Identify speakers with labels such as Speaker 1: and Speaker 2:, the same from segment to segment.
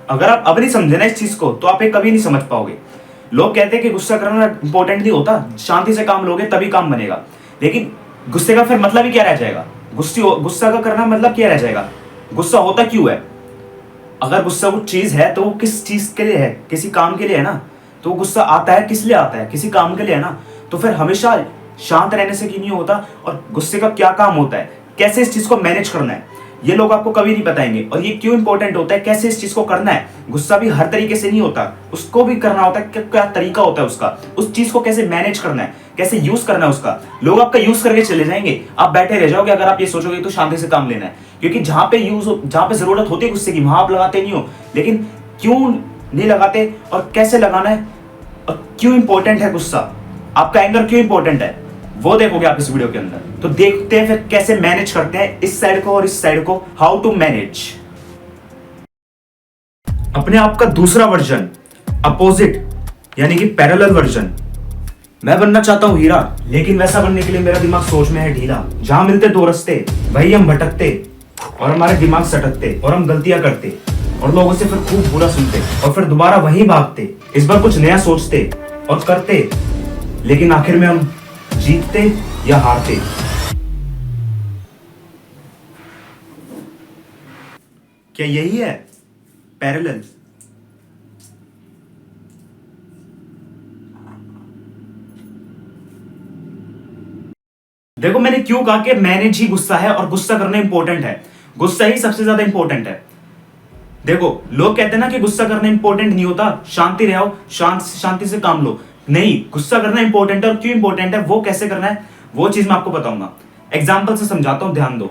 Speaker 1: अगर आप अब नहीं समझे ना इस चीज को तो आप ये कभी नहीं समझ पाओगे। लोग कहते हैं कि गुस्सा करना इंपॉर्टेंट नहीं होता, शांति से काम लोगे तभी काम बनेगा। लेकिन गुस्से का फिर मतलब ही क्या रह जाएगा? गुस्सा का करना मतलब क्या रह जाएगा? गुस्सा होता क्यों है? अगर गुस्सा कुछ चीज है तो वो किस चीज के लिए है? किसी काम के लिए है ना। तो गुस्सा आता है किस लिए आता है? किसी काम के लिए है ना। तो फिर हमेशा शांत रहने से क्यों नहीं होता? और गुस्से का क्या काम होता है, कैसे इस चीज को मैनेज करना है, ये लोग आपको कभी नहीं बताएंगे। और ये क्यों इंपॉर्टेंट होता है, कैसे इस चीज को करना है। गुस्सा भी हर तरीके से नहीं होता, उसको भी करना होता है, क्या तरीका होता है उसका, उस चीज को कैसे मैनेज करना है, कैसे यूज करना है उसका। लोग आपका यूज करके चले जाएंगे, आप बैठे रह जाओगे अगर आप ये सोचोगे तो शांति से काम लेना है। क्योंकि जहां पे जरूरत होती है गुस्से की, वहां आप लगाते नहीं हो। लेकिन क्यों नहीं लगाते और कैसे लगाना है और क्यों इंपॉर्टेंट है गुस्सा, आपका एंगर क्यों इंपॉर्टेंट है, वो देखोगे आप इस वीडियो के अंदर। तो देखते हैं फिर कैसे मैनेज करते हैं इस साइड को और इस साइड को, हाउ टू मैनेज अपने आप का दूसरा वर्जन, अपोजिट यानी कि पैरेलल वर्जन। मैं बनना चाहता हूं हीरा, लेकिन वैसा बनने के लिए मेरा दिमाग सोच में है ढीला। जहां मिलते दो रास्ते वही हम भटकते और हमारे दिमाग सटकते और हम गलतियां करते और लोगों से फिर खूब बुरा सुनते और फिर दोबारा वहीं भागते। इस बार कुछ नया सोचते और करते, लेकिन आखिर में हम जीतते या हारते। क्या यही है पैरेलल? देखो मैंने क्यों कहा कि मैनेज ही गुस्सा है और गुस्सा करना इंपॉर्टेंट है। गुस्सा ही सबसे ज्यादा इंपॉर्टेंट है। देखो लोग कहते हैं ना कि गुस्सा करना इंपॉर्टेंट नहीं होता, शांति रहो, शांति से काम लो। नहीं, गुस्सा करना इंपॉर्टेंट है। और क्यों इंपॉर्टेंट है, वो कैसे करना है, वो चीज मैं आपको बताऊंगा। एग्जाम्पल से समझाता हूं, ध्यान दो।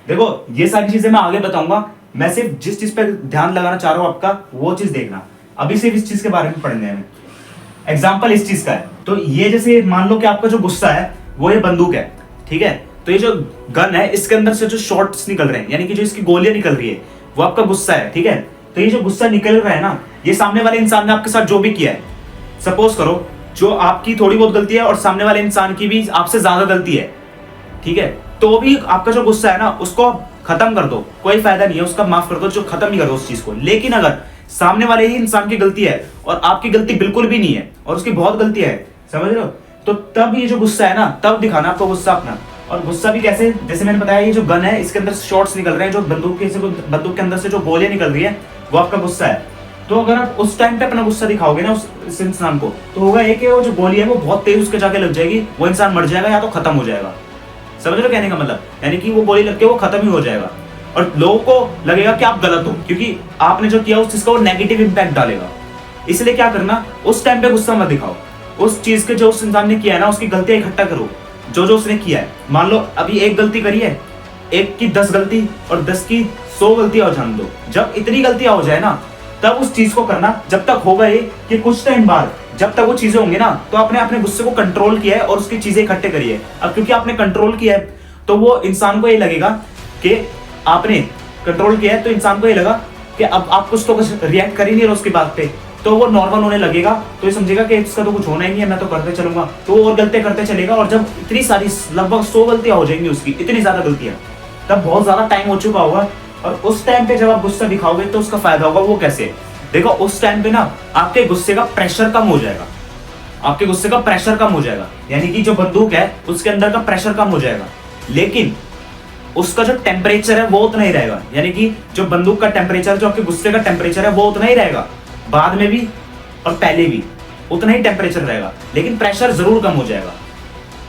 Speaker 1: देखो ये सारी चीजें मैं आगे बताऊंगा, मैं सिर्फ जिस चीज पे ध्यान लगाना चाह रहा हूं आपका वो चीज देखना। अभी सिर्फ इस चीज के बारे में पढ़ने हैं। एग्जाम्पल इस चीज का है, तो ये जैसे मान लो कि आपका जो गुस्सा है वो ये बंदूक है, ठीक है। तो ये जो गन है इसके अंदर से जो शॉट्स निकल रहे हैं, यानी कि जो इसकी गोलियां निकल रही है, वो आपका गुस्सा है, ठीक है। तो ये जो गुस्सा निकल रहा है ना, ये सामने वाले इंसान ने आपके साथ जो भी किया है, सपोज करो जो आपकी थोड़ी बहुत गलती है और सामने वाले इंसान की भी आपसे ज्यादा गलती है, ठीक है। तो भी आपका जो गुस्सा है ना उसको खत्म कर दो, कोई फायदा नहीं है, उसका माफ कर दो, जो खत्म ही कर दो उस चीज को। लेकिन अगर सामने वाले ही इंसान की गलती है और आपकी गलती बिल्कुल भी नहीं है और उसकी बहुत गलती है, समझ रहे हो, तो तब ये जो गुस्सा है ना, तब दिखाना आपको गुस्सा अपना। और गुस्सा भी कैसे, जैसे मैंने बताया ये जो गन है इसके अंदर शॉट्स निकल रहे हैं, जो बंदूक के अंदर से जो गोलियां निकल रही है वो आपका गुस्सा है। तो अगर आप उस टाइम पे अपना गुस्सा दिखाओगे ना उस इंसान को, तो होगा एक कि वो जो गोली है वो बहुत तेज उसके जाके लग जाएगी, वो इंसान मर जाएगा या तो खत्म हो जाएगा। समझ रहे हो कहने का मतलब, यानी कि वो गोली लग के वो खत्म ही हो जाएगा। और लोगों को लगेगा कि आप गलत हो, क्योंकि आपने जो किया उस चीज का वो नेगेटिव इंपैक्ट डालेगा। इसलिए क्या करना, उस टाइम पे गुस्सा मत दिखाओ। उस चीज के जो उस इंसान ने किया है ना उसकी गलतियां इकट्ठा करो, जो जो उसने किया है। मान लो अभी एक गलती करी है, एक की 10 गलती और 10 की 100 गलतियां हो जान दो। जब इतनी गलतियां हो जाए ना तब उस चीज को करना। जब तक होगा ये कि कुछ टाइम बाद जब तक वो चीजें होंगी ना, तो आपने अपने गुस्से को कंट्रोल किया है और उसकी चीजें इकट्ठे करी है। अब क्योंकि आपने कंट्रोल किया है तो वो इंसान को ये लगेगा कि आपने कंट्रोल किया है, तो इंसान को ये लगा कि अब आप कुछ तो कुछ रिएक्ट कर ही नहीं रहे उसकी बात पे, तो वो नॉर्मल होने लगेगा। तो ये समझेगा कि इसका तो कुछ होना ही नहीं है, मैं तो करते चलूंगा, तो वो और गलतियां करते चलेगा। और जब इतनी सारी लगभग 100 गलतियां हो जाएंगी उसकी, इतनी ज्यादा गलतियां, तब बहुत ज्यादा टाइम हो चुका होगा। और उस टाइम पे जब आप गुस्सा दिखाओगे तो उसका फायदा होगा। वो कैसे, देखो उस टाइम पे ना आपके गुस्से का प्रेशर कम हो जाएगा, आपके गुस्से का प्रेशर कम हो जाएगा, यानी कि जो बंदूक है उसके अंदर का प्रेशर कम हो जाएगा, लेकिन उसका जो टेम्परेचर है वो उतना ही रहेगा। यानी कि जो बंदूक का टेम्परेचर, जो आपके गुस्से का टेम्परेचर है वो उतना ही रहेगा, बाद में भी और पहले भी उतना ही टेम्परेचर रहेगा, लेकिन प्रेशर जरूर कम हो जाएगा।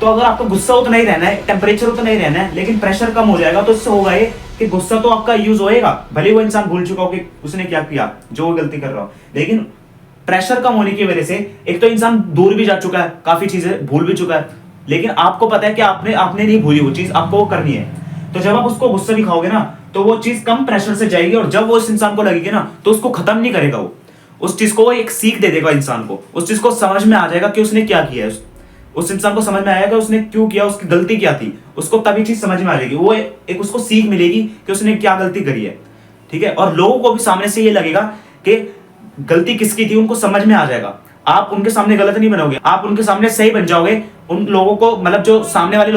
Speaker 1: तो अगर आपका गुस्सा उतना ही रहना है, टेम्परेचर उतना ही रहना है, लेकिन प्रेशर कम हो जाएगा, तो इससे होगा ये कि गुस्सा तो आपका यूज होएगा, भले वो इंसान भूल चुका हो कि उसने क्या किया, जो वो गलती कर रहा हो, लेकिन प्रेशर कम होने की वजह से एक तो इंसान दूर भी जा चुका है, काफी चीजें भूल भी चुका है, लेकिन आपको पता है कि आपने नहीं भूली वो चीज, आपको वो करनी है। तो जब आप उसको गुस्सा दिखाओगे ना तो वो चीज कम प्रेशर से जाएगी, और जब वो इस इंसान को लगेगी ना तो उसको खत्म नहीं करेगा, वो उस चीज को एक सीख दे देगा इंसान को। उस चीज को समझ में आ जाएगा कि उसने क्या किया है, उस इंसान को समझ में आएगा उसने क्यों किया, उसकी गलती क्या थी, उसको तभी चीज समझ में आ जाएगी, वो एक उसको सीख मिलेगी कि उसने क्या गलती करी है, ठीक है। और लोगों को भी सामने से ये लगेगा कि गलती किसकी थी, उनको समझ में आ जाएगा। आप उनके सामने गलत नहीं बनोगे, आप उनके सामने सही बन जाओगे। उन लोगों को, मतलब जो सामने वाले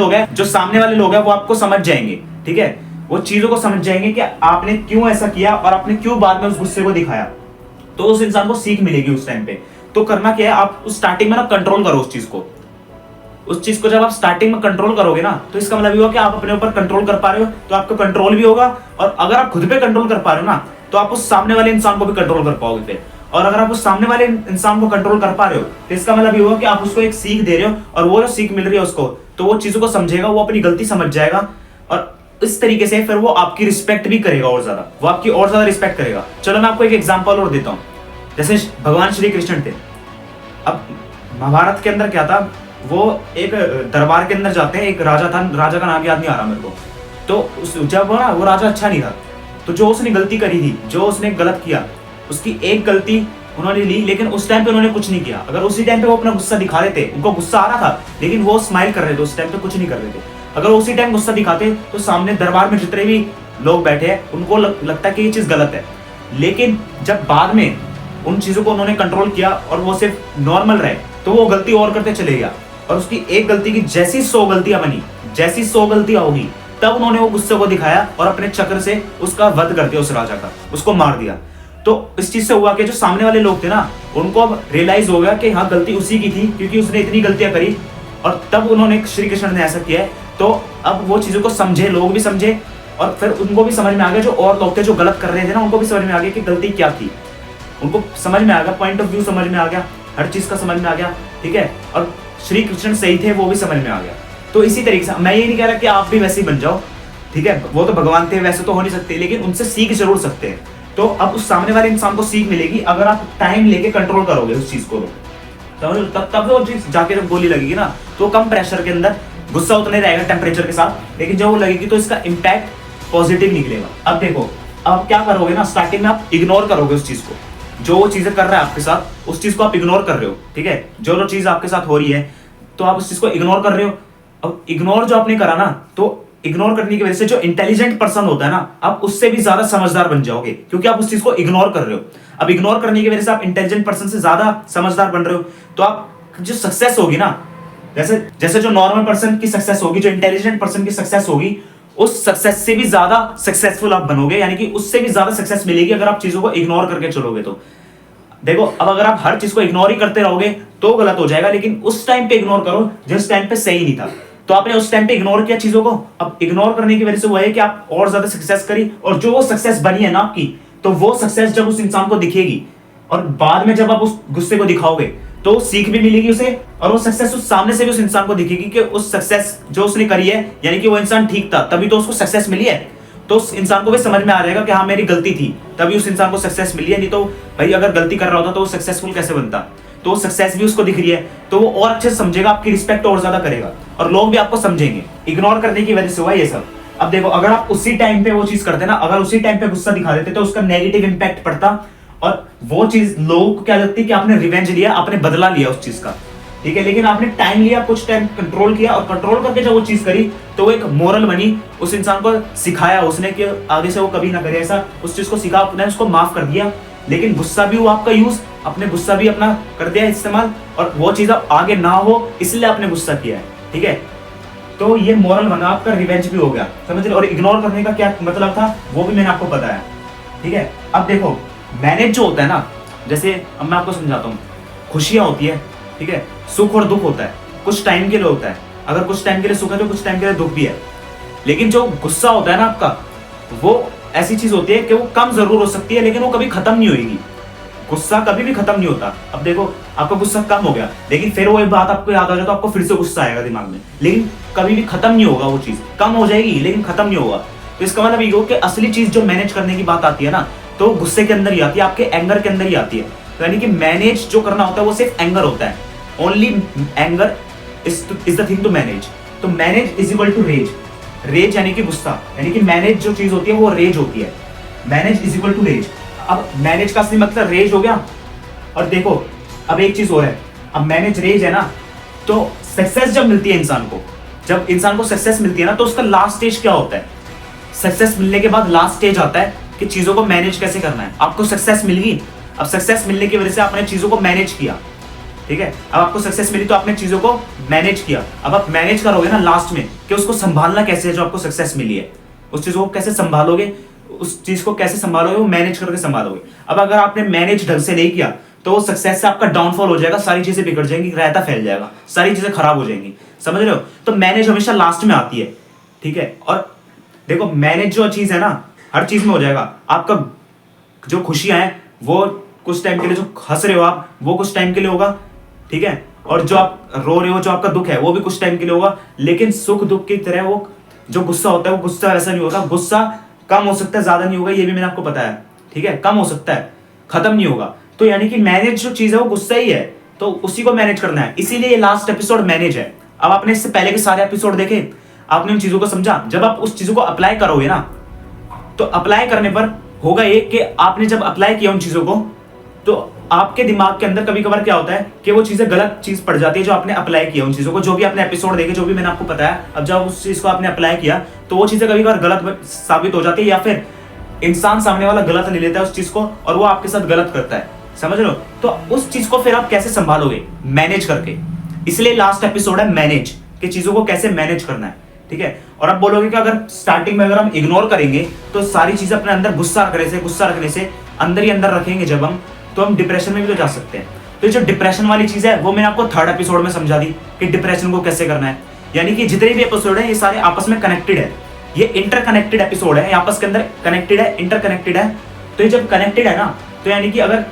Speaker 1: लोग हैं वो आपको समझ जाएंगे, ठीक है। वो चीजों को समझ जाएंगे कि आपने क्यों ऐसा किया और आपने क्यों बाद में उस गुस्से को दिखाया, तो उस इंसान को सीख मिलेगी उस टाइम पे। तो करना क्या है, आप उस स्टार्टिंग में ना कंट्रोल करो उस चीज को। उस चीज को जब आप स्टार्टिंग में कंट्रोल करोगे ना, तो इसका मतलब ये होगा कि आप अपने ऊपर कंट्रोल कर पा रहे हो, तो आपका कंट्रोल भी होगा। और अगर आप खुद पे कंट्रोल कर पा रहे हो ना, तो आप उस सामने वाले इंसान को भी कंट्रोल कर पाओगे फिर। और अगर आप उस सामने वाले इंसान को कंट्रोल कर पा रहे हो, तो इसका मतलब ये होगा कि आप उसको एक सीख दे रहे हो, और वो जो सीख मिल रही है उसको, तो वो चीजों को समझेगा, वो अपनी गलती समझ जाएगा, और इस तरीके से फिर वो आपकी रिस्पेक्ट भी करेगा, और ज्यादा वो आपकी और ज्यादा रिस्पेक्ट करेगा। चलो मैं आपको एक एग्जांपल और देता हूँ। जैसे भगवान श्री कृष्ण थे। अब महाभारत के अंदर क्या था, वो एक दरबार के अंदर जाते हैं, एक राजा था, राजा का नाम याद नहीं आ रहा मेरे को। तो जब वो राजा अच्छा नहीं था, तो जो उसने गलती करी थी, जो उसने गलत किया, उसकी एक गलती उन्होंने ली, लेकिन उस टाइम पे उन्होंने कुछ नहीं किया। अगर उसी टाइम पे वो अपना गुस्सा दिखा रहे थे, उनको गुस्सा आ रहा था, लेकिन वो स्माइल कर रहे थे, उस टाइम पे कुछ नहीं कर रहे थे। अगर उसी टाइम गुस्सा दिखाते, तो सामने दरबार में जितने भी लोग बैठे हैं उनको लगता है कि ये चीज गलत है। लेकिन जब बाद में उन चीजों को उन्होंने कंट्रोल किया और वो सिर्फ नॉर्मल रहे, तो वो गलती और करते चले गया, और उसकी एक गलती की जैसी 100 गलतियां बनी, जैसी 100 गलतियां होगी, तब उन्होंने वो गुस्से को दिखाया और अपने चक्र से उसका वध कर दिया, उस राजा का, उसको मार दिया। तो इस चीज से हुआ कि जो सामने वाले लोग थे ना, उनको अब रियलाइज हो गया कि हाँ गलती उसी की थी, क्योंकि उसने इतनी गलतियां करी, और तब उन्होंने, श्री कृष्ण ने ऐसा किया है। तो अब वो चीजों को समझे, लोग भी समझे, और फिर उनको भी समझ में आ गया, जो और लोग थे जो गलत कर रहे थे ना, उनको भी समझ में आ गया कि गलती क्या थी। उनको समझ में आ गया, पॉइंट ऑफ व्यू समझ में आ गया, हर चीज का समझ में आ गया, ठीक है। और श्री कृष्ण सही थे, वो भी समझ में आ गया। तो इसी तरीके से मैं ये नहीं कह रहा कि आप भी वैसे ही बन जाओ, ठीक है, वो तो भगवान थे, वैसे तो हो नहीं सकते, लेकिन उनसे सीख जरूर सकते हैं। तो अब उस सामने वाले इंसान को सीख मिलेगी अगर आप टाइम लेके कंट्रोल करोगे उस चीज को, तब वो चीज जाके जब गोली लगेगी ना, तो कम प्रेशर के अंदर गुस्सा उतने रहेगा टेम्परेचर के साथ, लेकिन जब वो लगेगी तो इसका इम्पैक्ट पॉजिटिव निकलेगा। अब देखो, अब क्या करोगे ना, स्टार्टिंग में आप इग्नोर करोगे उस चीज को, जो वो चीजें कर रहा है आपके साथ, उस चीज को आप इग्नोर कर रहे हो, ठीक है, जो चीज आपके साथ हो रही है, तो आप उस चीज को इग्नोर कर रहे हो। अब इग्नोर जो आपने करा ना, तो इग्नोर करने की वजह से जो इंटेलिजेंट पर्सन होता है ना, आप उससे भी ज्यादा समझदार बन जाओगे, क्योंकि आप उस चीज को इग्नोर कर रहे हो। अब इग्नोर करने की वजह से आप इंटेलिजेंट पर्सन से ज्यादा समझदार बन रहे हो, तो आप जो सक्सेस होगी ना, जैसे जैसे जो नॉर्मल पर्सन की सक्सेस होगी, जो इंटेलिजेंट पर्सन की सक्सेस होगी, उस सक्सेस से भी ज्यादा सक्सेसफुल आप बनोगे, यानी कि उससे भी ज्यादा सक्सेस मिलेगी अगर आप चीजों को इग्नोर करके चलोगे। तो देखो, अब अगर आप हर चीज को इग्नोर ही करते रहोगे तो गलत हो जाएगा, लेकिन उस टाइम पे इग्नोर करो जिस टाइम पे सही नहीं था। तो आपने उस टाइम पे इग्नोर किया चीजों को, अब इग्नोर करने की वजह से वो है कि आप और ज्यादा सक्सेस करी, और जो वो सक्सेस बनी है ना आपकी, तो वो सक्सेस जब उस इंसान को दिखेगी, और बाद में जब आप उस गुस्से को दिखाओगे, तो सीख भी मिलेगी उसे, और वो सक्सेस उस सामने से भी उस इंसान को दिखेगी कि उस सक्सेस जो उसने करी है, यानी कि वो इंसान ठीक था, तभी तो उसको सक्सेस मिली है। तो उस इंसान को भी समझ में आ जाएगा कि हाँ मेरी गलती थी, तभी उस इंसान को सक्सेस मिली है, नहीं तो भाई अगर गलती कर रहा होता तो वो सक्सेसफुल कैसे बनता। तो सक्सेस भी उसको दिख रही है, तो वो और अच्छे से समझेगा, आपकी रिस्पेक्ट और ज्यादा करेगा, और लोग भी आपको समझेंगे। इग्नोर करने की वजह से हुआ ये सब। अब देखो, अगर आप उसी टाइम पे वो चीज करते ना, अगर उसी टाइम पे गुस्सा दिखा देते, तो उसका नेगेटिव इंपैक्ट पड़ता, और वो चीज लोगों को क्या लगती है कि आपने रिवेंज लिया, आपने बदला लिया उस चीज का, ठीक है। लेकिन आपने टाइम लिया, कुछ टाइम कंट्रोल किया, और कंट्रोल करके जब वो चीज करी, तो वो एक मोरल बनी, उस इंसान को सिखाया उसने कि आगे से वो कभी ना करे ऐसा, उस चीज को सिखा, आपने उसको माफ कर दिया। लेकिन गुस्सा भी हुआ आपका यूज, अपने गुस्सा भी अपना कर दिया इस्तेमाल, और वो चीज अब आगे ना हो इसलिए आपने गुस्सा किया है, ठीक है। तो ये मोरल बना, आपका रिवेंज भी हो गया, समझ रहे। और इग्नोर करने का क्या मतलब था वो भी मैंने आपको बताया, ठीक है। अब देखो, मैनेज जो होता है ना, जैसे अब मैं आपको समझाता हूँ, खुशियां होती है, ठीक है, सुख और दुख होता है, कुछ टाइम के लिए होता है। अगर कुछ टाइम के लिए सुख है तो कुछ टाइम के लिए दुख भी है। लेकिन जो गुस्सा होता है ना आपका, वो ऐसी चीज होती है कि वो कम जरूर हो सकती है, लेकिन वो कभी खत्म नहीं होगी। गुस्सा कभी भी खत्म नहीं होता। अब देखो, आपका गुस्सा कम हो गया, लेकिन फिर वो एक बात आपको याद आ जाए तो आपको फिर से गुस्सा आएगा दिमाग में, लेकिन कभी भी खत्म नहीं होगा। वो चीज कम हो जाएगी लेकिन खत्म नहीं होगा। तो इसका मतलब ये हो कि असली चीज जो मैनेज करने की बात आती है ना, तो गुस्से के अंदर ही आती है, आपके एंगर के अंदर ही आती है। तो यानी कि मैनेज जो करना होता है वो सिर्फ एंगर होता है, only anger is the thing to manage. तो manage is equal to rage, rage यानी कि गुस्सा, यानी कि मैनेज जो चीज होती है वो रेज होती है। Manage is equal to rage. अब मैनेज का असली मतलब रेज हो गया। और देखो, अब एक चीज और है, अब मैनेज रेज है ना, तो सक्सेस जब मिलती है इंसान को, जब इंसान को सक्सेस मिलती है ना, तो उसका लास्ट स्टेज क्या होता है? सक्सेस मिलने के बाद लास्ट स्टेज आता है कि चीजों को मैनेज कैसे करना है। आपको सक्सेस मिल गई, अब सक्सेस मिलने की वजह से आपने चीजों को मैनेज किया, ठीक है। अब आपको सक्सेस मिली तो आपने चीजों को मैनेज किया। अब आप मैनेज करोगे ना लास्ट में कि उसको संभालना कैसे है, जो आपको सक्सेस मिली है उस चीज को कैसे संभालोगे, उस चीज को कैसे संभालोगे, वो मैनेज करके संभालोगे। अब अगर आपने मैनेज ढंग से नहीं किया तो वो सक्सेस से आपका डाउनफॉल हो जाएगा, सारी चीजें बिगड़ जाएंगी, रायता फैल जाएगा, सारी चीजें खराब हो जाएंगी, समझ रहे हो। तो मैनेज हमेशा लास्ट में आती है, ठीक है। और देखो मैनेज जो चीज है ना, हर चीज में हो जाएगा। आपका जो खुशियां हैं वो कुछ टाइम के लिए, जो हंस रहे हो आप वो कुछ टाइम के लिए होगा, ठीक है। और जो आप रो रहे हो, जो आपका दुख है वो भी कुछ टाइम के लिए होगा। लेकिन सुख दुख की तरह वो जो गुस्सा होता है वो गुस्सा ऐसा नहीं होगा। गुस्सा कम हो सकता है, ज्यादा नहीं होगा, ये भी मैंने आपको बताया, ठीक है। कम हो सकता है, खत्म नहीं होगा। तो यानी कि मैनेज जो चीज है वो गुस्सा ही है, तो उसी को मैनेज करना है। इसीलिए ये लास्ट एपिसोड मैनेज है। अब आपने इससे पहले के सारे एपिसोड देखे, आपने उन चीजों को समझा। जब आप उस चीजों को अप्लाई करोगे ना, तो अप्लाई करने पर होगा ये कि आपने जब अप्लाई किया उन चीजों को, तो आपके दिमाग के अंदर कभी कभार क्या होता है कि वो चीजें गलत चीज पड़ जाती है जो आपने अप्लाई किया उन चीजों को, जो भी आपने एपिसोड देखे, जो भी मैंने आपको बताया। अब जब उस चीज को आपने अप्लाई किया तो वो चीजें कभी कभार गलत साबित हो जाती है, या फिर इंसान सामने वाला गलत ले लेता है उस चीज को और वो आपके साथ गलत करता है, समझ रहे हो। तो उस चीज को फिर आप कैसे संभालोगे, मैनेज करके। इसलिए लास्ट एपिसोड है मैनेज, कि चीजों को कैसे मैनेज करना है, ठीक है। और आप बोलोगे कि अगर स्टार्टिंग में अगर हम इग्नोर करेंगे तो सारी चीजें अपने अंदर गुस्सा रखने से अंदर ही अंदर रखेंगे जब हम, तो हम डिप्रेशन में भी तो जा सकते हैं। तो जो डिप्रेशन वाली चीज है वो मैंने आपको थर्ड एपिसोड में समझा दी कि डिप्रेशन को कैसे करना है। यानी कि जितने भी एपिसोड है ये सारे आपस में कनेक्टेड है, ये इंटरकनेक्टेड एपिसोड है, आपस के अंदर कनेक्टेड है, इंटरकनेक्टेड है। तो ये जब कनेक्टेड है ना, तो यानी कि अगर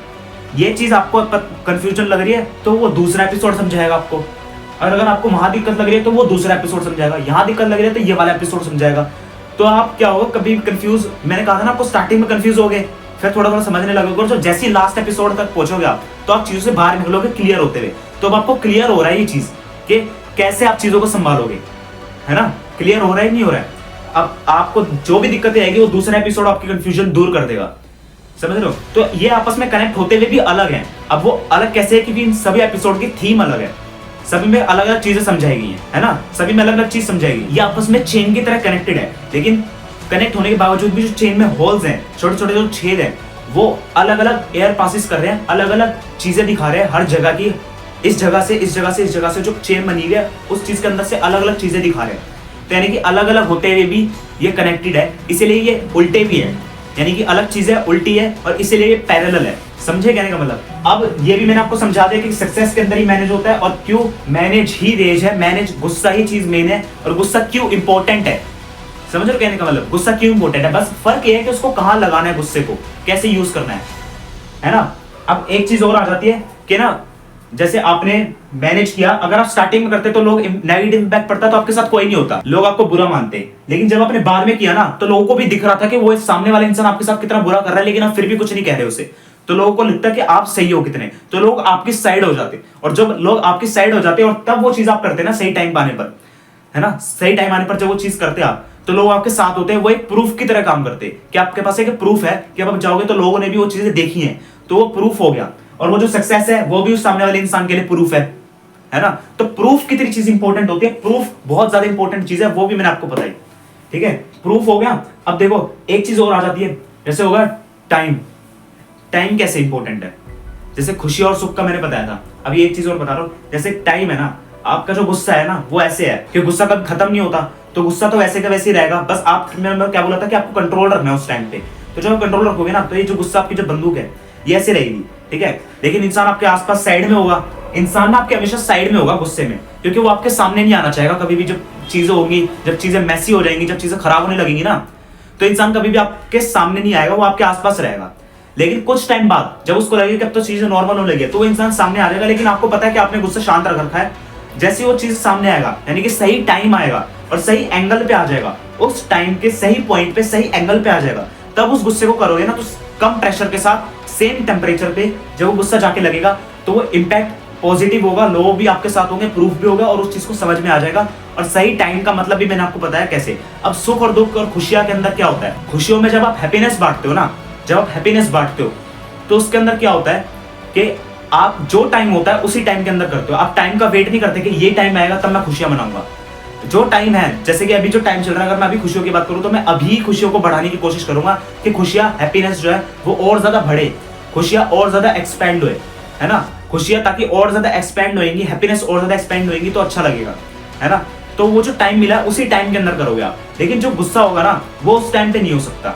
Speaker 1: ये चीज आपको कंफ्यूजन लग रही है तो वो दूसरा एपिसोड समझाएगा आपको, और अगर आपको वहां दिक्कत लग रही है तो वो दूसरा एपिसोड समझाएगा, यहाँ दिक्कत लग रही है तो ये वाला एपिसोड समझाएगा। तो आप क्या होगा, कभी कंफ्यूज, मैंने कहा था ना आपको स्टार्टिंग में कंफ्यूज हो गए, फिर थोड़ा थोड़ा समझने लगोगे, और जो जैसे लास्ट एपिसोड तक पहुंचोगे आप, तो आप चीजों से बाहर निकलोगे क्लियर होते हुए। तो अब आपको क्लियर हो रहा है ये चीज कि कैसे आप चीजों को संभालोगे, है ना। क्लियर हो रहा है, नहीं हो रहा है। अब आपको जो भी दिक्कतें आएगी वो दूसरा एपिसोड आपकी कंफ्यूजन दूर कर देगा, समझ रहे हो। तो ये आपस में कनेक्ट होते हुए भी अलग है। अब वो अलग कैसे है, क्योंकि इन सभी एपिसोड की थीम अलग है, सभी में अलग अलग चीजें समझाई गई है ना, सभी में अलग अलग चीज समझाएगी। ये आपस में चेन की तरह कनेक्टेड है, लेकिन कनेक्ट होने के बावजूद भी जो चेन में होल्स हैं, छोटे छोटे जो छेद हैं, वो अलग अलग एयर पासिस कर रहे हैं, अलग अलग चीजें दिखा रहे हैं हर जगह की। इस जगह से इस जगह से इस जगह से जो चेन बनी हुई है उस चीज के अंदर से अलग अलग चीजें दिखा रहे हैं। तो यानी कि अलग अलग होते हुए भी ये कनेक्टेड है, इसीलिए ये उल्टे भी है, यानी कि अलग चीजें उल्टी है और इसीलिए ये पैरेलल है। समझे कहने का मतलब। अब ये भी मैंने आपको समझा दिया कि सक्सेस के अंदर ही मैनेज होता है, और क्यों मैनेज ही रेज है, मैनेज गुस्सा ही चीज मेन है, और गुस्सा क्यों इंपॉर्टेंट है, समझ रहे कहने का मतलब। गुस्सा क्यों इंपॉर्टेंट है, बस फर्क ये है कि उसको कहां लगाना है, गुस्से को कैसे यूज करना है ना। अब एक चीज और आ जाती है कि ना, जैसे आपने मैनेज किया, अगर आप स्टार्टिंग में करते तो लोग नेगेटिव इंपैक्ट पड़ता तो आपके साथ कोई नहीं होता, लोग आपको बुरा मानते। लेकिन जब आपने बाद में किया ना, तो लोगों को भी दिख रहा था कि वो सामने वाला इंसान आपके साथ कितना बुरा कर रहा है, लेकिन आप फिर भी कुछ नहीं कह रहे उसे, तो लोगों को लगता है कि आप सही हो कितने, तो लोग आपकी साइड हो जाते। और जब लोग आपकी साइड हो जाते और तब वो चीज आप करते ना सही टाइम आने पर, है ना, सही टाइम आने पर जब वो चीज करते आप, तो लोग आपके साथ होते हैं, वो एक प्रूफ की तरह काम करते हैं कि आपके पास एक प्रूफ है कि अब आप जाओगे तो लोगों ने भी वो चीजें देखी हैं, तो वो प्रूफ हो गया। और वो जो सक्सेस है वो भी उस सामने वाले इंसान के लिए प्रूफ है ना। तो प्रूफ कितनी चीज इंपॉर्टेंट होती है, प्रूफ बहुत ज्यादा इंपॉर्टेंट चीज है, वो भी मैंने आपको बताई, ठीक है। प्रूफ हो गया। अब देखो एक चीज और आ जाती है, जैसे होगा टाइम। टाइम कैसे इंपॉर्टेंट है, जैसे खुशी और सुख का मैंने बताया था, अभी एक चीज और बता रहा हूं, जैसे टाइम है ना, आपका जो गुस्सा है ना वो ऐसे है कि गुस्सा कभी खत्म नहीं होता, तो गुस्सा तो वैसे का वैसे ही रहेगा। बस आप, मैं क्या बोला था कि आपको कंट्रोल रखना है उस टाइम पे, तो जब आप कंट्रोल रखोगे ना, तो ये जो गुस्सा आपकी जो बंदूक है ये ऐसे रहेगी, ठीक है। लेकिन इंसान आपके आसपास साइड में होगा, इंसान ना आपके हमेशा साइड में होगा गुस्से में, क्योंकि वो आपके सामने नहीं आना चाहेगा कभी भी। जब चीजें होंगी, जब चीजें मैसी हो जाएंगी, जब चीजें खराब होने लगेंगी ना, तो इंसान कभी भी आपके सामने नहीं आएगा, वो आपके आसपास रहेगा। लेकिन कुछ टाइम बाद जब उसको लगेगा कि अब तो चीजें नॉर्मल होने लगी, तो वो इंसान सामने आ जाएगा, लेकिन आपको पता है कि आपने गुस्सा शांत रख रखा है। जैसे वो चीज सामने आएगा, यानी कि सही टाइम आएगा और सही एंगल पे आ जाएगा, उस टाइम के सही पॉइंट पे सही एंगल पे आ जाएगा, तब उस गुस्से को करोगे ना, तो कम प्रेशर के साथ सेम टेम्परेचर पे जब वो गुस्सा जाके लगेगा, तो वो इम्पैक्ट पॉजिटिव होगा, लोग भी आपके साथ होंगे, प्रूफ भी होगा, और उस चीज को समझ में आ जाएगा। और सही टाइम का मतलब भी मैंने आपको बताया कैसे। अब सुख और दुख और खुशियां के अंदर क्या होता है, खुशियों में जब आप हैप्पीनेस बांटते हो ना, जब आप हैप्पीनेस बांटते हो, तो उसके अंदर क्या होता है कि आप जो टाइम होता है उसी टाइम के अंदर करते हो। आप टाइम का वेट नहीं करते कि ये टाइम आएगा तब मैं खुशियां मनाऊंगा। जो टाइम है, जैसे कि अभी जो टाइम चल रहा है, अगर मैं अभी खुशियों की बात करूं तो मैं अभी खुशियों को बढ़ाने की कोशिश करूंगा कि खुशियां, हैप्पीनेस जो है वो और ज्यादा बढ़े, खुशियां और ज्यादा एक्सपेंड हुए, है ना। खुशियां ताकि और ज्यादा एक्सपेंड होएंगी, हैप्पीनेस और ज्यादा एक्सपेंड होएंगी, तो अच्छा लगेगा, है ना। तो वो जो टाइम मिला है उसी टाइम के अंदर करोगे आप। लेकिन जो गुस्सा होगा ना, वो उस टाइम पे नहीं हो सकता,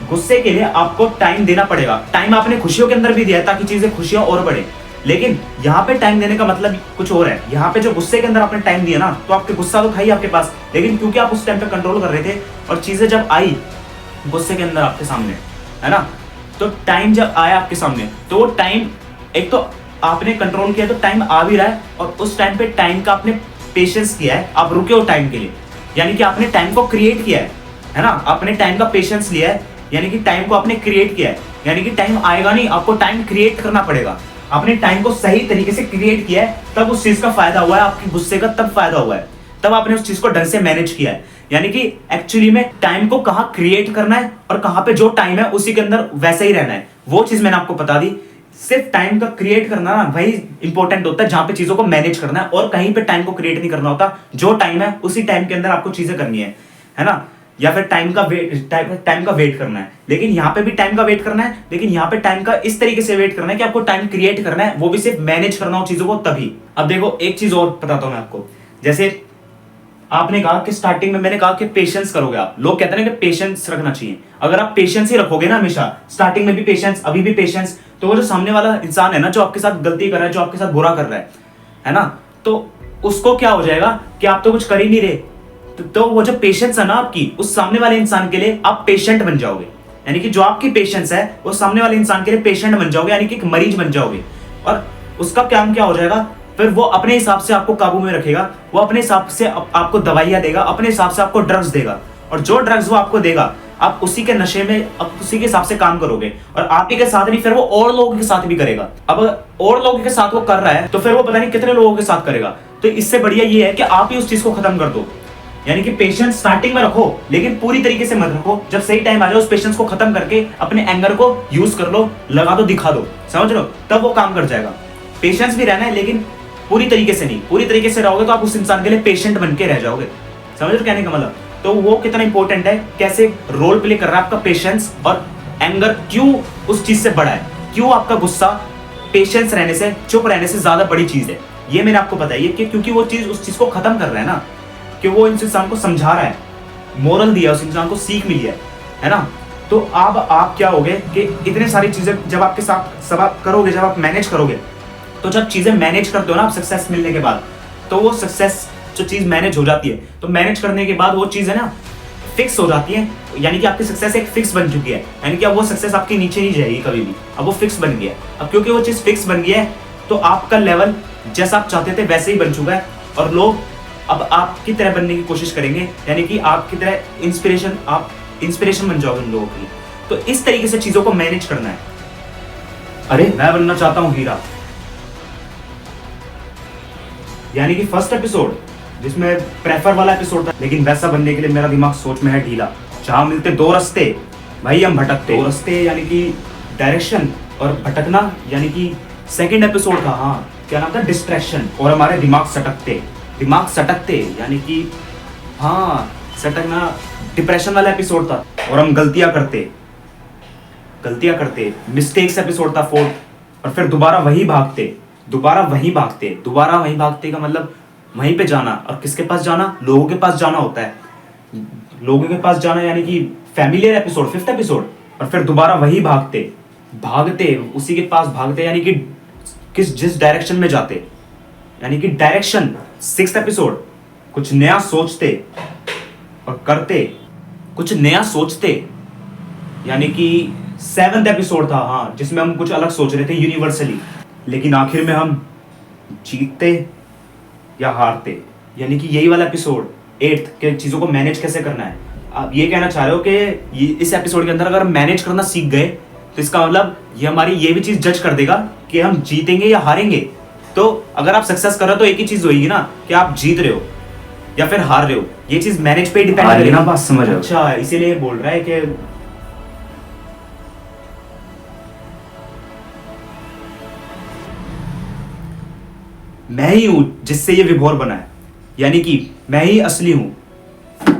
Speaker 1: गुस्से के लिए आपको टाइम देना पड़ेगा। टाइम आपने खुशियों के अंदर भी दिया है ताकि चीजें खुशियां और बढ़े, लेकिन यहाँ पे टाइम देने का मतलब कुछ और है। यहाँ पे जो गुस्से के अंदर आपने टाइम दिया ना, तो आपके गुस्सा तो था ही आपके पास, लेकिन क्योंकि आप उस टाइम पे कंट्रोल कर रहे थे और चीजें जब आई गुस्से के अंदर आपके सामने, है ना, तो टाइम जब आया आपके सामने, तो वो टाइम एक तो आपने कंट्रोल किया, तो टाइम आ भी रहा है, और उस टाइम पे टाइम का आपने पेशेंस किया है, आप रुके हो टाइम के लिए, यानी कि आपने टाइम को क्रिएट किया है ना, आपने टाइम का पेशेंस लिया है, यानी कि टाइम को आपने क्रिएट किया है, यानी कि टाइम आएगा नहीं, आपको टाइम क्रिएट करना पड़ेगा। आपने टाइम को सही तरीके से क्रिएट किया है, तब उस चीज का फायदा हुआ है, आपके गुस्से का तब फायदा हुआ है, तब आपने उस चीज को ढंग से मैनेज किया है। यानी कि एक्चुअली में टाइम को कहाँ क्रिएट करना है और कहाँ पे जो टाइम है उसी के अंदर वैसे ही रहना है, वो चीज मैंने आपको बता दी। सिर्फ टाइम का क्रिएट करना ना वही इंपॉर्टेंट होता है जहां पे चीजों को मैनेज करना है, और कहीं पे टाइम को क्रिएट नहीं करना होता। जो टाइम है उसी टाइम के अंदर आपको चीजें करनी है ना, या फिर टाइम का वेट करना है। लेकिन यहाँ पे भी टाइम का वेट करना है, लेकिन यहाँ पे टाइम का इस तरीके से वेट करना है कि आपको टाइम क्रिएट करना है, वो भी सिर्फ मैनेज करना हो चीजों को तभी। अब देखो एक चीज और बताता हूं मैं आपको, जैसे आपने कहा कि स्टार्टिंग में मैंने कहा कि पेशेंस करोगे आप, लोग कहते हैं ना कि पेशेंस रखना चाहिए। अगर आप पेशेंस ही रखोगे ना हमेशा, स्टार्टिंग में भी पेशेंस, अभी भी पेशेंस, तो वो जो सामने वाला इंसान है ना, जो आपके साथ गलती कर रहा है, जो आपके साथ बुरा कर रहा है ना, तो उसको क्या हो जाएगा कि आप तो कुछ कर ही नहीं रहे, तो वो जो पेशेंस है ना आपकी, उस सामने वाले इंसान के लिए आप पेशेंट बन जाओगे। यानी कि जो आपकी पेशेंस है वो सामने वाले इंसान के लिए पेशेंट बन जाओगे, यानी कि एक मरीज बन जाओगे। और उसका काम क्या हो जाएगा, फिर वो अपने हिसाब से आपको काबू में रखेगा, वो अपने हिसाब से आपको दवाइयां देगा, अपने हिसाब से आपको ड्रग्स देगा, और जो ड्रग्स वो आपको देगा आप उसी के नशे में, आप उसी के हिसाब से काम करोगे। और आप ही के साथ नहीं, फिर वो और लोगों के साथ भी करेगा। अब और लोगों के साथ वो कर रहा है तो फिर वो पता नहीं कितने लोगों के साथ करेगा। तो इससे बढ़िया ये है कि आप ही उस चीज को खत्म कर दो। यानी कि पेशेंस स्टार्टिंग में रखो, लेकिन पूरी तरीके से मत रखो। जब सही टाइम आ जाए उस पेशेंस को खत्म करके अपने एंगर को यूज कर लो, लगा दो, दिखा दो, समझ लो, तब वो काम कर जाएगा। पेशेंस भी रहना है, लेकिन पूरी तरीके से नहीं। पूरी तरीके से रहोगे तो आप उस इंसान के लिए पेशेंट बन के रह जाओगे, समझ लो कहने का मतलब। तो वो कितना इंपॉर्टेंट है, कैसे रोल प्ले कर रहा है आपका पेशेंस और एंगर, क्यों उस चीज से बड़ा है, क्यों आपका गुस्सा पेशेंस रहने से, चुप रहने से ज्यादा बड़ी चीज है। ये मैंने आपको बताया कि क्योंकि वो चीज उस चीज को खत्म कर रहा है ना, कि वो इस इंसान को समझा रहा है, मोरल दिया, उस इंसान को सीख मिली है ना। तो अब आप क्या होगे कि इतने सारी चीजें जब आपके साथ सब आप करोगे, जब आप मैनेज करोगे, तो जब चीजें मैनेज करते हो ना आप सक्सेस मिलने के बाद, तो वो सक्सेस जो चीज मैनेज हो जाती है, तो मैनेज करने के बाद वो चीज है ना फिक्स हो जाती है। यानी कि आपकी सक्सेस एक फिक्स बन चुकी है, यानी कि अब वो सक्सेस आपके नीचे नहीं जाएगी कभी भी, अब वो फिक्स बन गया है। अब क्योंकि वो चीज फिक्स बन गया है, तो आपका लेवल जैसा आप चाहते थे वैसे ही बन चुका है, और लोग अब आपकी तरह बनने की कोशिश करेंगे, यानी कि आपकी तरह इंस्पिरेशन, आप इंस्पिरेशन बन जाओगे उन लोगों के लिए। तो इस तरीके से चीजों को मैनेज करना है। अरे मैं बनना चाहता हूं हीरा, यानी कि फर्स्ट एपिसोड जिसमें प्रेफर वाला एपिसोड था, लेकिन वैसा बनने के लिए मेरा दिमाग सोच में है ढीला। जहां मिलते दो रास्ते भाई हम भटकते, दो रास्ते यानी कि डायरेक्शन, और भटकना यानी कि सेकंड एपिसोड था, हाँ क्या नाम था, डिस्ट्रैक्शन। और हमारे दिमाग सटकते यानी कि हाँ सटकना डिप्रेशन वाला एपिसोड था। और हम गलतियां करते मिस्टेक्स एपिसोड था फोर्थ, और फिर दोबारा वही भागते का मतलब वहीं पे जाना। और किसके पास जाना, लोगों के पास जाना होता है, लोगों के पास जाना, यानी कि फैमिलियर एपिसोड फिफ्थ एपिसोड। और फिर दोबारा वही भागते उसी के पास भागते, यानी कि जिस डायरेक्शन में जाते, यानी कि डायरेक्शन सिक्स्थ एपिसोड। कुछ नया सोचते और करते, कुछ नया सोचते, यानी कि सेवंथ एपिसोड था, हाँ जिसमें हम कुछ अलग सोच रहे थे यूनिवर्सली, लेकिन आखिर में हम जीतते या हारते। यानी कि यही वाला एपिसोड एट्थ के चीजों को मैनेज कैसे करना है। आप ये कहना चाह रहे हो कि इस एपिसोड के अंदर अगर हम मैनेज करना सीख गए, तो इसका मतलब ये हमारी ये भी चीज जज कर देगा कि हम जीतेंगे या हारेंगे। तो अगर आप सक्सेस कर रहे हो तो एक ही चीज होगी ना, कि आप जीत रहे हो या फिर हार रहे हो। ये चीज मैनेज पे डिपेंड करेगी ना, बात समझ। अच्छा इसीलिए बोल रहा है कि मैं ही हूं जिससे ये विभोर बना है, यानी कि मैं ही असली हूं।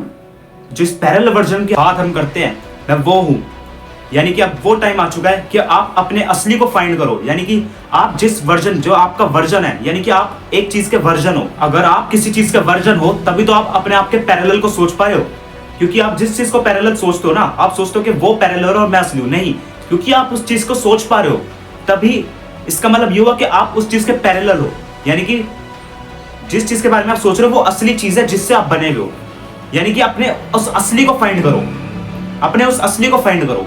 Speaker 1: जिस पैरेलल वर्जन के बात हम करते हैं मैं वो हूं। यानी कि अब वो टाइम आ चुका है कि आप अपने असली को फाइंड करो, यानी कि आप जिस वर्जन, जो आपका वर्जन है, यानी कि आप एक चीज के वर्जन हो। अगर आप किसी चीज के वर्जन हो तभी तो आप अपने आप के पैरेलल को सोच पाए हो, क्योंकि आप जिस चीज को पैरेलल सोचते हो ना, आप सोचते हो कि वो पैरेलल है और मैं असली हूं। नहीं, क्योंकि आप उस चीज को सोच पा रहे हो, तभी इसका मतलब ये हुआ कि आप उस चीज के पैरेलल हो। यानी कि जिस चीज के बारे में आप सोच रहे हो वो असली चीज है जिससे आप बने हुए हो। यानी कि अपने उस असली को फाइंड करो, अपने उस असली को फाइंड करो।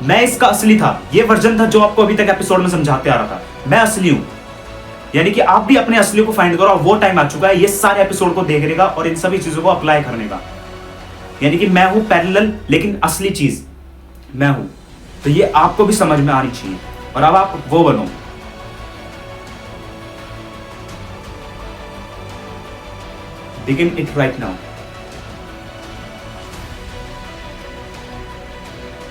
Speaker 1: मैं इसका असली था, ये वर्जन था जो आपको अभी तक एपिसोड में समझाते आ रहा था, मैं असली हूं। यानी कि आप भी अपने असली को फाइंड करो, और वो टाइम आ चुका है ये सारे एपिसोड को देखने का और इन सभी चीजों को अप्लाई करने का। यानी कि मैं हूं पैरेलल लेकिन असली चीज मैं हूं। तो ये आपको भी समझ में आनी चाहिए, और अब आप वो बनो। Begin it right now.